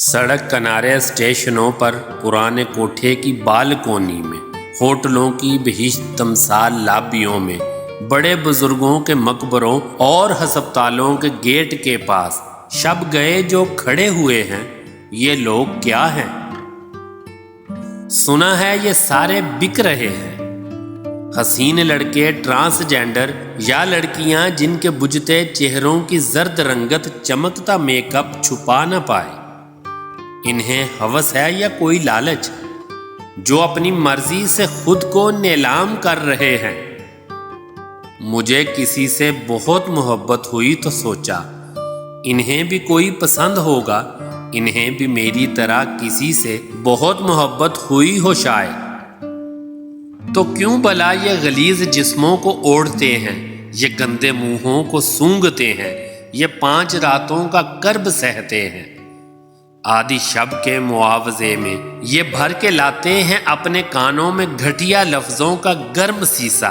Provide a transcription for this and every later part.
سڑک کنارے اسٹیشنوں پر پرانے کوٹھے کی بالکونی میں، ہوٹلوں کی بہشت تمثال لابیوں میں، بڑے بزرگوں کے مقبروں اور ہسپتالوں کے گیٹ کے پاس شب گئے جو کھڑے ہوئے ہیں، یہ لوگ کیا ہیں؟ سنا ہے یہ سارے بک رہے ہیں، حسین لڑکے ٹرانسجینڈر یا لڑکیاں جن کے بجھتے چہروں کی زرد رنگت چمکتا میک اپ چھپا نہ پائے۔ انہیں ہوس ہے یا کوئی لالچ، جو اپنی مرضی سے خود کو نیلام کر رہے ہیں۔ مجھے کسی سے بہت محبت ہوئی تو سوچا انہیں بھی کوئی پسند ہوگا، انہیں بھی میری طرح کسی سے بہت محبت ہوئی ہو شاید، تو کیوں بھلا یہ غلیظ جسموں کو اوڑھتے ہیں، یہ گندے منہوں کو سونگھتے ہیں، یہ 5 راتوں کا کرب سہتے ہیں۔ آدھی شب کے معاوضے میں یہ بھر کے لاتے ہیں اپنے کانوں میں گھٹیا لفظوں کا گرم سیسا۔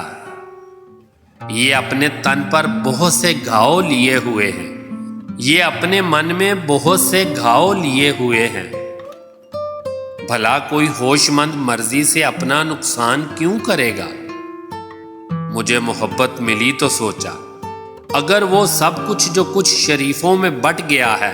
یہ اپنے تن پر بہت سے گھاؤ لیے ہوئے ہیں، یہ اپنے من میں بہت سے گھاؤ لیے ہوئے ہیں۔ بھلا کوئی ہوش مند مرضی سے اپنا نقصان کیوں کرے گا؟ مجھے محبت ملی تو سوچا اگر وہ سب کچھ جو کچھ شریفوں میں بٹ گیا ہے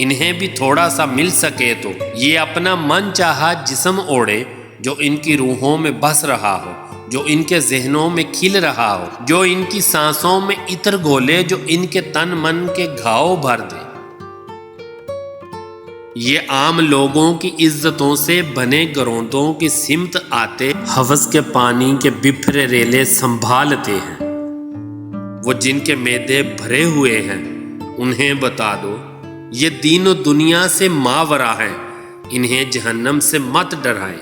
انہیں بھی تھوڑا سا مل سکے تو یہ اپنا من چاہا جسم اوڑے جو ان کی روحوں میں بس رہا ہو، جو ان کے ذہنوں میں کھل رہا ہو، جو ان کی سانسوں میں عطر گھولے، جو ان کے تن من کے گھاؤ بھر دے۔ یہ عام لوگوں کی عزتوں سے بنے گروندوں کی سمت آتے ہوس کے پانی کے بپھرے ریلے سنبھالتے ہیں۔ وہ جن کے معدے بھرے ہوئے ہیں انہیں بتا دو یہ دین و دنیا سے ماورا ہیں، انہیں جہنم سے مت ڈرائیں۔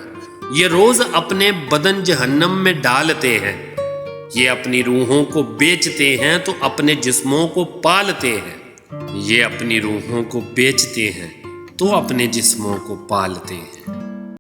یہ روز اپنے بدن جہنم میں ڈالتے ہیں، یہ اپنی روحوں کو بیچتے ہیں تو اپنے جسموں کو پالتے ہیں، یہ اپنی روحوں کو بیچتے ہیں تو اپنے جسموں کو پالتے ہیں۔